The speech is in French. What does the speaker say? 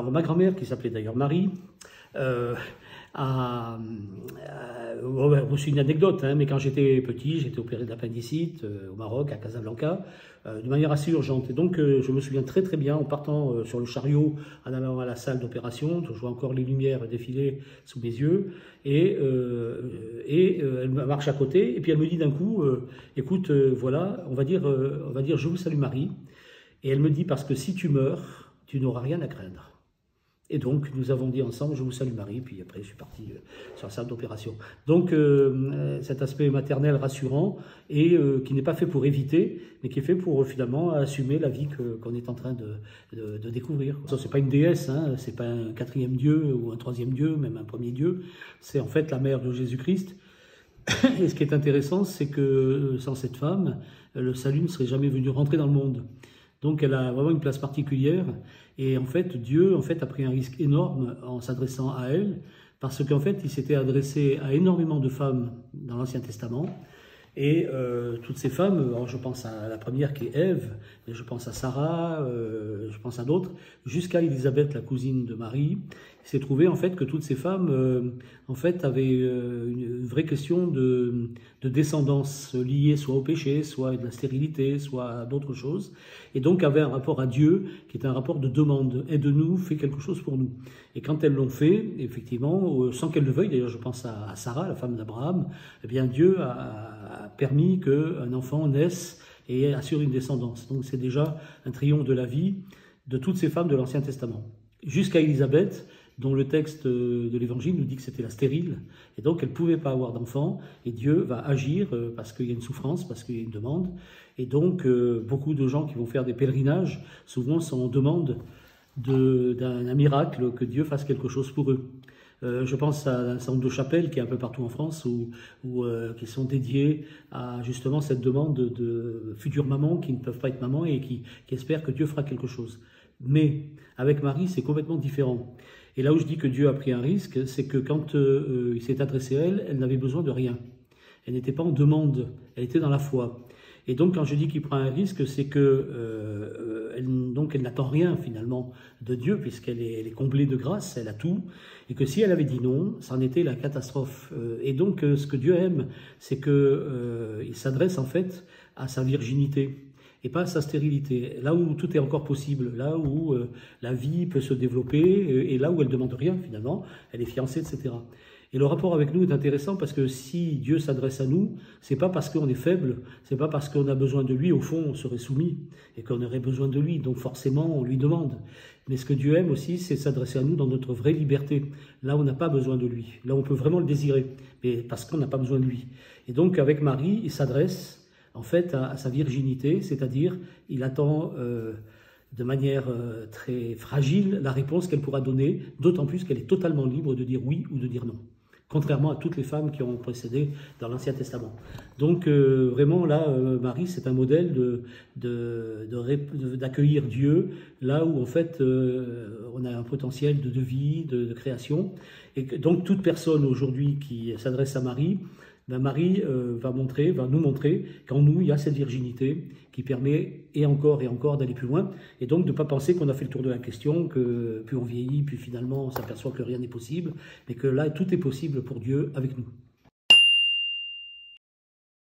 Alors, ma grand-mère, qui s'appelait d'ailleurs Marie, a reçu une anecdote, hein, mais quand j'étais petit, j'étais opéré d'appendicite au Maroc, à Casablanca, de manière assez urgente. Et donc, je me souviens très très bien, en partant sur le chariot, en allant à la salle d'opération, je vois encore les lumières défiler sous mes yeux, et elle marche à côté, et puis elle me dit d'un coup, écoute, voilà, on va dire, je vous salue Marie, et elle me dit, parce que si tu meurs, tu n'auras rien à craindre. Et donc, nous avons dit ensemble, je vous salue Marie, puis après, je suis parti sur la salle d'opération. Donc, cet aspect maternel rassurant, et qui n'est pas fait pour éviter, mais qui est fait pour finalement assumer la vie qu'on est en train de découvrir. Ça, c'est pas une déesse, hein, c'est pas un quatrième dieu, ou un troisième dieu, même un premier dieu, c'est en fait la mère de Jésus-Christ. Et ce qui est intéressant, c'est que sans cette femme, le salut ne serait jamais venu rentrer dans le monde. Donc elle a vraiment une place particulière, et en fait Dieu a pris un risque énorme en s'adressant à elle, parce qu'en fait il s'était adressé à énormément de femmes dans l'Ancien Testament, et toutes ces femmes, alors je pense à la première qui est Ève, mais je pense à Sarah, je pense à d'autres, jusqu'à Élisabeth, la cousine de Marie. Il s'est trouvé en fait que toutes ces femmes en fait avaient une vraie question de descendance liée soit au péché, soit à de la stérilité, soit à d'autres choses, et donc avaient un rapport à Dieu qui est un rapport de demande. Aide-nous, fais quelque chose pour nous. Et quand elles l'ont fait, effectivement, sans qu'elles le veuillent, d'ailleurs je pense à Sarah, la femme d'Abraham, eh bien Dieu a permis qu'un enfant naisse et assure une descendance. Donc c'est déjà un triomphe de la vie de toutes ces femmes de l'Ancien Testament. Jusqu'à Élisabeth, dont le texte de l'Évangile nous dit que c'était la stérile, et donc elle ne pouvait pas avoir d'enfant, et Dieu va agir parce qu'il y a une souffrance, parce qu'il y a une demande, et donc beaucoup de gens qui vont faire des pèlerinages, souvent sont en demande d'un miracle, que Dieu fasse quelque chose pour eux. Je pense à un certain nombre de chapelles qui est un peu partout en France, qui sont dédiées à justement cette demande de futures mamans qui ne peuvent pas être mamans et qui espèrent que Dieu fera quelque chose. Mais avec Marie, c'est complètement différent. Et là où je dis que Dieu a pris un risque, c'est que quand il s'est adressé à elle, elle n'avait besoin de rien. Elle n'était pas en demande, elle était dans la foi. Et donc quand je dis qu'il prend un risque, c'est que elle n'attend rien finalement de Dieu, puisqu'elle est comblée de grâce, elle a tout, et que si elle avait dit non, ça en était la catastrophe. Et donc ce que Dieu aime, c'est qu'il s'adresse en fait à sa virginité, et pas à sa stérilité, là où tout est encore possible, là où la vie peut se développer, et là où elle ne demande rien finalement, elle est fiancée, etc. Et le rapport avec nous est intéressant parce que si Dieu s'adresse à nous, c'est pas parce qu'on est faible, c'est pas parce qu'on a besoin de lui, au fond on serait soumis, et qu'on aurait besoin de lui, donc forcément on lui demande. Mais ce que Dieu aime aussi, c'est s'adresser à nous dans notre vraie liberté, là où on n'a pas besoin de lui, là où on peut vraiment le désirer, mais parce qu'on n'a pas besoin de lui. Et donc avec Marie, il s'adresse en fait à sa virginité, c'est-à-dire il attend de manière très fragile la réponse qu'elle pourra donner, d'autant plus qu'elle est totalement libre de dire oui ou de dire non, contrairement à toutes les femmes qui ont précédé dans l'Ancien Testament. Donc vraiment là, Marie, c'est un modèle d'accueillir Dieu, là où en fait on a un potentiel de vie, de création, et que, donc toute personne aujourd'hui qui s'adresse à Marie, ben Marie va nous montrer qu'en nous, il y a cette virginité qui permet et encore d'aller plus loin, et donc de ne pas penser qu'on a fait le tour de la question, que plus on vieillit, puis finalement on s'aperçoit que rien n'est possible, mais que là, tout est possible pour Dieu avec nous.